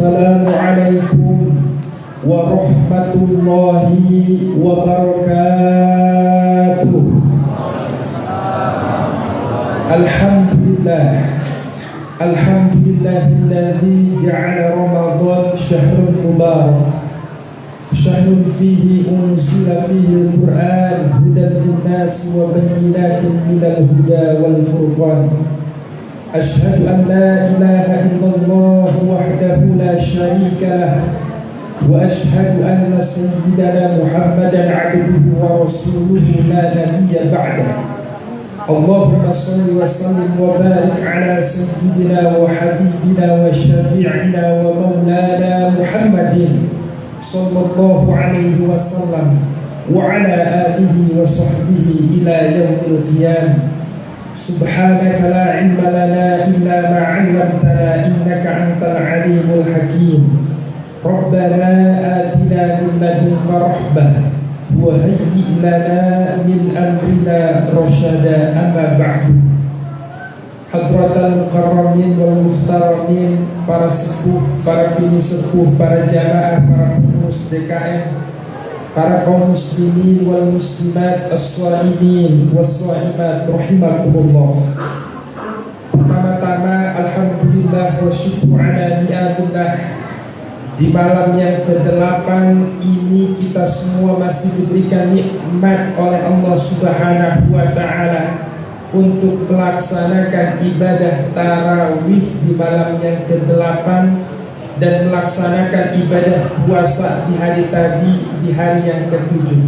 Assalamualaikum warahmatullahi wabarakatuh. Alhamdulillahilladzi ja'ala Ramadan syahrun mubarak, syahrun fihi unzila fihi al-Qur'an hudan lin-nasi wa bayyinatin minal huda wal furqan. Asyhadu an la ilaha illallah wahdahu la syarika lah wa asyhadu anna sayyidana Muhammadan abduhu wa rasuluhu la nabiyya ba'dah. Allahumma salli wa sallim wa barik ala sayyidina wa habibina wa syafi'ina wa maulana Muhammadin sallallahu alaihi wasallam wa ala alihi wa sahbihi ila yaumil qiyamah. Subhanaka la ilma lana illa ma 'allamtana innaka antal alimul hakim. Rabbana atina min ladunka rahmah wa hayyi lana min amrina rasyada. Amma ba'du. Hadratal mukarramin wal muftaramin, para sepuh, para bini sepuh, para jamaah, para pengurus DKM, para kaum muslimin wal muslimat, as-shalimin was-shalimat rahimakumullah. Pertama-tama alhamdulillah wa syukur ala ni'amillah. Di malam yang ke-8 ini kita semua masih diberikan nikmat oleh Allah Subhanahu wa taala untuk melaksanakan ibadah tarawih di malam yang ke-8 dan melaksanakan ibadah puasa di hari tadi, di hari yang ke-7.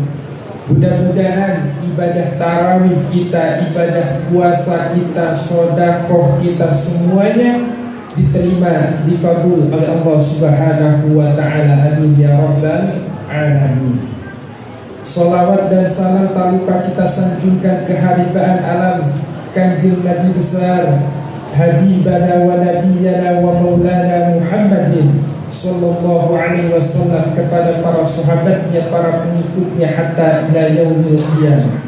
Mudah-mudahan ibadah tarawih kita, ibadah puasa kita, sedekah kita semuanya diterima, dikabul oleh Allah Subhanahu wa taala. Amin ya rabbal alamin. Salawat dan salam tak lupa kita sanjungkan keharibaan alam Kanjeng Nabi besar Habibana wa Nabiyana wa Maulana Muhammadin sallallahu alaihi wasallam, kepada para sahabatnya, para pengikutnya hatta ila yaumil qiyamah.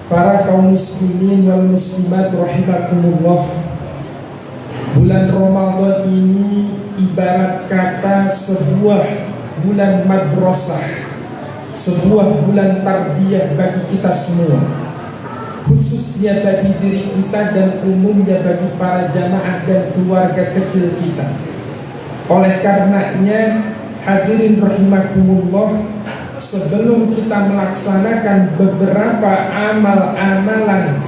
Para kaum muslimin wal muslimat rahimakumullah, bulan Ramadan ini ibarat kata sebuah bulan madrasah, sebuah bulan tarbiyah bagi kita semua, khususnya bagi diri kita dan umumnya bagi para jamaah dan keluarga kecil kita. Oleh karenanya, hadirin rahimakumullah, sebelum kita melaksanakan beberapa amal-amalan,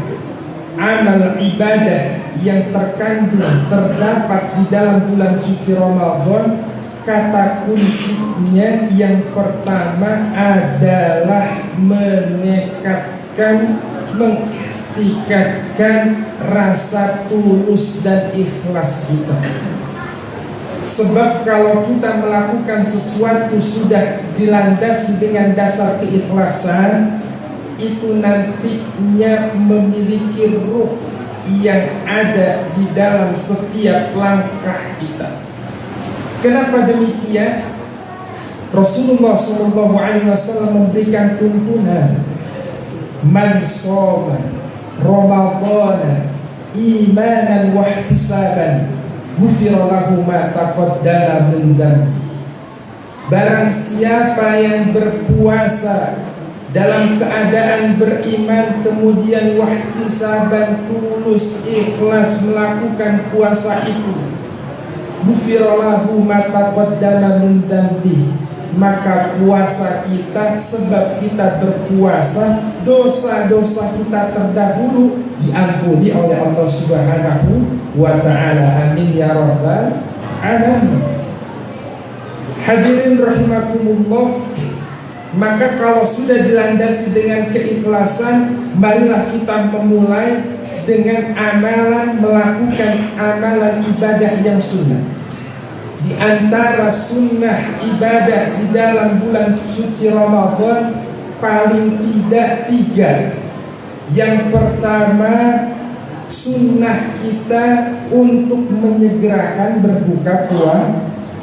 amal ibadah yang terdapat di dalam bulan suci Ramadan, kata kuncinya yang pertama adalah mengikatkan rasa tulus dan ikhlas kita. Sebab kalau kita melakukan sesuatu sudah dilandasi dengan dasar keikhlasan, itu nantinya memiliki ruh yang ada di dalam setiap langkah kita. Kenapa demikian? Rasulullah SAW memberikan tuntunan, man shoma Ramadhana imanan wa ihtisaban ghufira lahu ma taqaddama min dhanbi. Barang siapa yang berpuasa dalam keadaan beriman kemudian wahtisaban, tulus ikhlas melakukan puasa itu, ghufira lahu ma taqaddama min dhanbi, maka puasa kita, sebab kita berpuasa, dosa-dosa kita terdahulu diampuni oleh Allah Subhanahu wa ta'ala. Amin ya rabbal alamin. Hadirin rahimakumullah, maka kalau sudah dilandasi dengan keikhlasan, marilah kita memulai dengan amalan, melakukan amalan ibadah yang sunnah. Di antara sunnah ibadah di dalam bulan suci Ramadan paling tidak 3. Yang pertama, sunnah kita untuk menyegerakan berbuka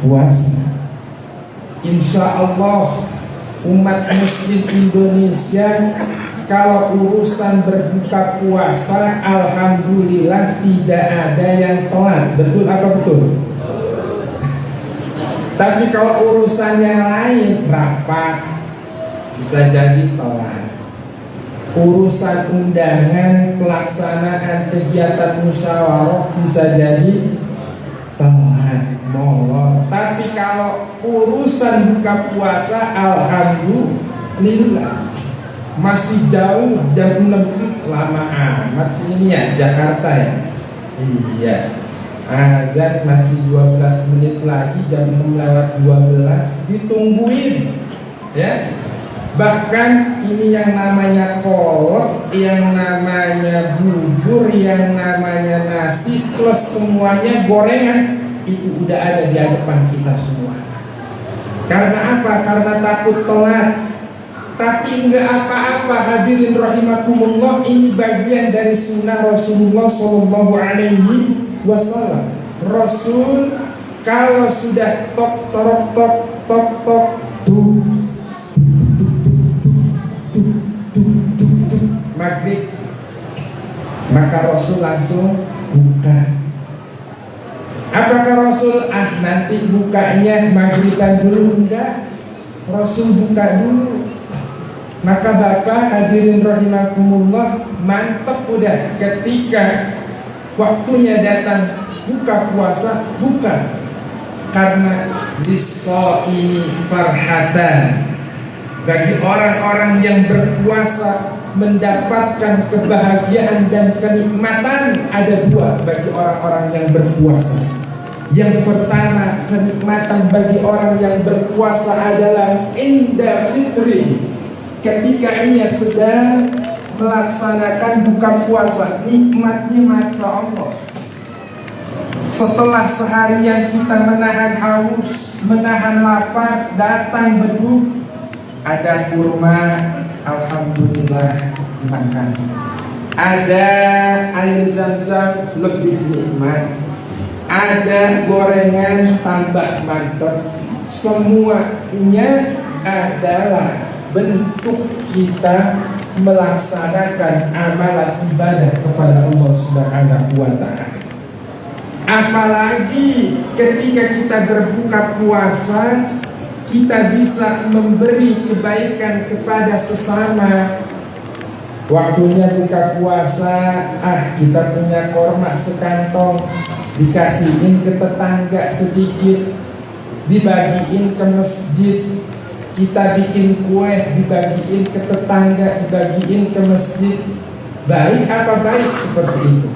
puasa. Insya Allah umat muslim Indonesia kalau urusan berbuka puasa, alhamdulillah tidak ada yang telat. Betul apa betul? Tapi kalau urusannya lain, rapat, bisa jadi telat. Urusan undangan, pelaksanaan kegiatan musyawarah bisa jadi telat, molor. Tapi kalau urusan buka puasa, alhamdulillah masih jauh, jam 6, lama amat sih ini ya, Jakarta ya. Iya, azan masih 12 menit lagi, jam 6 lewat 12, ditungguin ya. Bahkan ini yang namanya kolak, yang namanya bubur, yang namanya nasi, plus semuanya gorengan, itu udah ada di hadapan kita semua. Karena apa? Karena takut telat. Tapi enggak apa-apa, hadirin rahimakumullah, ini bagian dari sunnah Rasulullah Shallallahu Alaihi Wasallam. Rasul kalau sudah tok tok tok tok tok maghrib, maka Rasul langsung buka. Apakah Rasul nanti bukanya maghriban dulu? Enggak, Rasul buka dulu. Maka Bapak hadirin rahimakumullah, mantep udah ketika waktunya datang buka puasa, buka. Karena lis-shaimi farhatan, bagi orang-orang yang berpuasa mendapatkan kebahagiaan dan kenikmatan ada dua bagi orang-orang yang berpuasa. Yang pertama, kenikmatan bagi orang yang berpuasa adalah inda fitri, ketika ia sedang melaksanakan buka puasa, nikmatnya masya Allah. Setelah seharian kita menahan haus, menahan lapar, datang beduk, ada kurma, alhamdulillah dimakan. Ada air zam-zam, lebih nikmat. Ada gorengan, tambah mantap. Semuanya adalah bentuk kita melaksanakan amalan ibadah kepada Allah Subhanahu wa Ta'ala. Apalagi ketika kita berbuka puasa, kita bisa memberi kebaikan kepada sesama. Waktunya buka puasa, kita punya korma sekantong, dikasihin ke tetangga sedikit, dibagiin ke masjid. Kita bikin kue, dibagiin ke tetangga, dibagiin ke masjid. Baik apa baik seperti itu?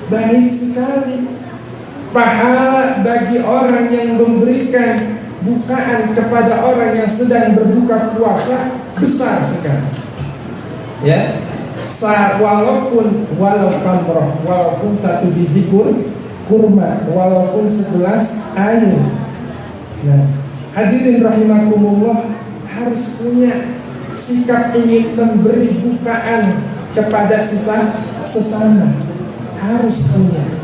Baik sekali. Pahala bagi orang yang memberikan bukaan kepada orang yang sedang berbuka puasa besar sekali. Ya, walau kamroh, walaupun satu biji kurma, walaupun segelas air. Nah, hadirin rahimakumullah, harus punya sikap ingin memberi bukaan kepada sesama. Harus punya.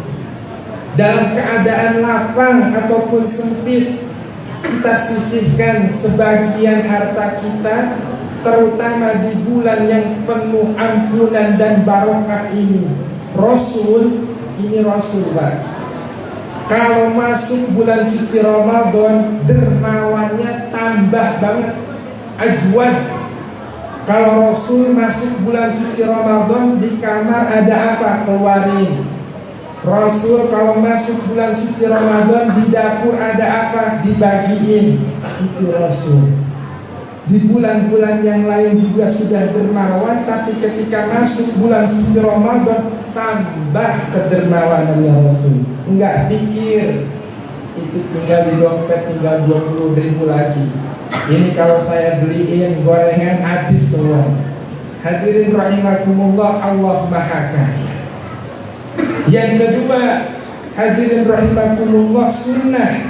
Dalam keadaan lapang ataupun sempit, kita sisihkan sebagian harta kita, terutama di bulan yang penuh ampunan dan barokah ini. Rasulullah, kalau masuk bulan suci Ramadan, dermawannya tambah banget, ajwad. Kalau Rasul masuk bulan suci Ramadan, di kamar ada apa? Keluarin. Rasul kalau masuk bulan suci Ramadan, di dapur ada apa? Dibagiin. Itu Rasul. Di bulan-bulan yang lain juga sudah dermawan, tapi ketika masuk bulan suci Ramadan, tambah kedermawanannya Rasul. Enggak pikir itu tinggal di dompet tinggal 20.000 lagi. Ini kalau saya beliin gorengan habis semua. Hadirin rahimakumullah, Allah Maha Kaya. Yang kedua, hadirin rahimakumullah, sunnah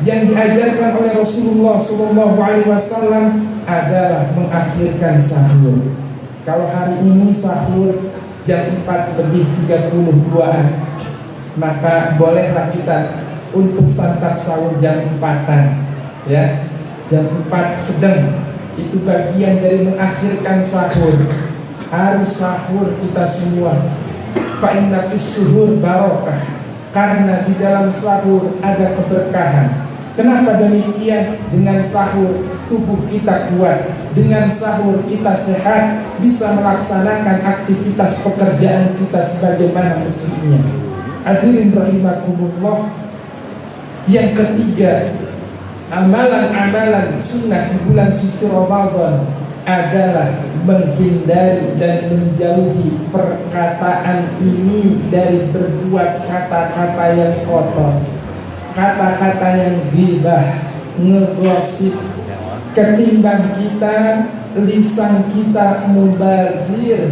yang diajarkan oleh Rasulullah SAW adalah mengakhirkan sahur. Kalau hari ini sahur jam 4:32, maka bolehlah kita untuk santap sahur jam 4-an, ya. Jam 4 sedang, itu bagian dari mengakhirkan sahur. Harus sahur kita semua. Fa inna fis suhur barokah, karena di dalam sahur ada keberkahan. Kenapa demikian? Dengan sahur tubuh kita kuat, dengan sahur kita sehat, bisa melaksanakan aktivitas pekerjaan kita sebagaimana mestinya. Hadirin rahimakumullah. Yang ketiga, amalan-amalan sunnah di bulan suci Ramadan adalah menghindari dan menjauhi perkataan ini dari berbuat kata-kata yang kotor, kata-kata yang ghibah, ngegosip. Ketimbang kita lisan kita mubadir,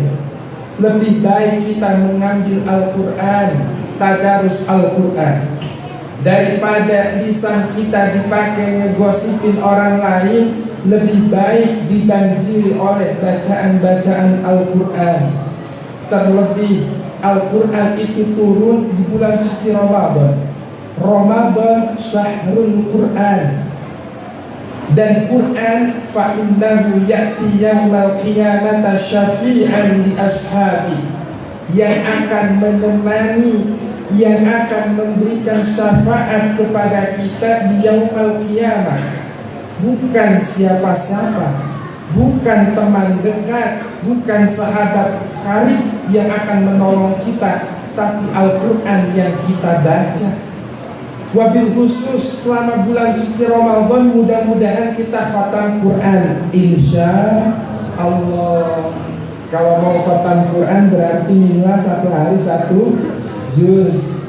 lebih baik kita mengambil Al-Quran, tadarus Al-Quran, daripada lisan kita dipakai ngegosipin orang lain. Lebih baik dibanjiri oleh bacaan-bacaan Al-Quran. Terlebih Al-Quran itu turun di bulan suci Ramadan. Ramadan syahrul Quran. Dan Quran fa'innahu ya'ti yawmal qiyamata syafi'an li ashabi, yang akan menemani, yang akan memberikan syafaat kepada kita di yaumul qiyamah. Bukan siapa-siapa, bukan teman dekat, bukan sahabat karib yang akan menolong kita, tapi Al-Quran yang kita baca. Wabil khusus selama bulan suci Ramadan, mudah-mudahan kita khatam Quran, insya Allah. Kalau mau khatam Quran berarti minimal satu hari satu juz.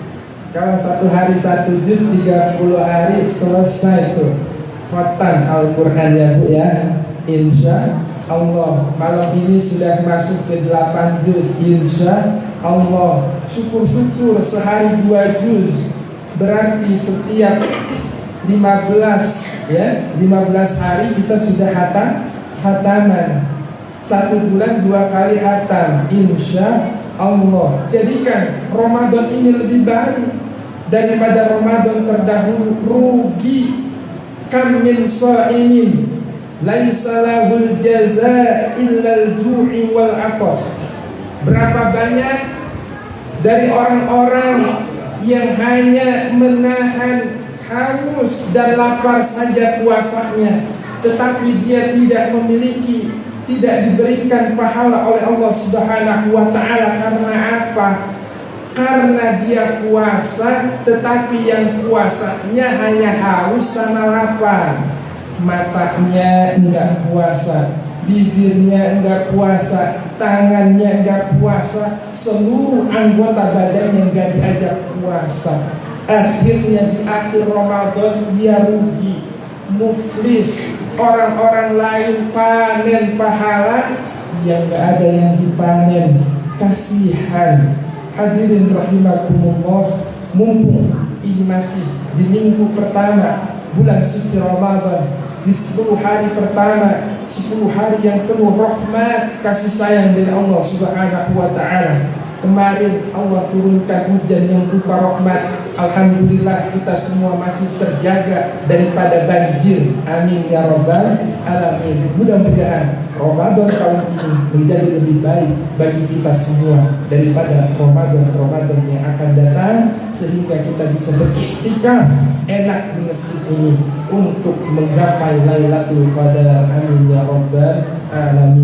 Kalau satu hari satu juz, 30 hari selesai tuh khatam Al-Quran ya Bu ya, insya Allah. Malam ini sudah masuk ke 8 juz, insya Allah. Syukur-syukur sehari 2 juz, berarti setiap 15 hari kita sudah khataman. 1 bulan 2 kali khatam, insya Allah. Jadikan Ramadan ini lebih baik daripada Ramadan terdahulu. Rugi. Kam min sha'imin laisa lahul jazaa illal ju'i wal atas. Berapa banyak dari orang-orang yang hanya menahan haus dan lapar saja puasanya, tetapi dia tidak memiliki, tidak diberikan pahala oleh Allah Subhanahu wa ta'ala. Karena apa? Karena dia puasa, tetapi yang puasanya hanya haus sama lapar. Matanya enggak puasa, bibirnya enggak puasa, tangannya enggak puasa, seluruh anggota badannya enggak diajak puasa. Akhirnya di akhir Ramadan dia rugi, muflis. Orang-orang lain panen pahala, yang enggak ada yang dipanen. Kasihan. Hadirin rahimakumullah, mumpung ini masih di minggu pertama bulan suci Ramadan, di 10 hari pertama, 10 hari yang penuh rahmat kasih sayang dari Allah Subhanahu wa ta'ala. Kemarin Allah turunkan hujan yang berupa rahmat. Alhamdulillah kita semua masih terjaga daripada banjir. Amin ya rabbal alamin. Mudah-mudahan Ramadan tahun ini menjadi lebih baik bagi kita semua daripada Ramadan yang akan datang, sehingga kita bisa beriktikaf enak di masjid ini untuk menggapai Lailatul Qadar. Amin ya rabbal alamin.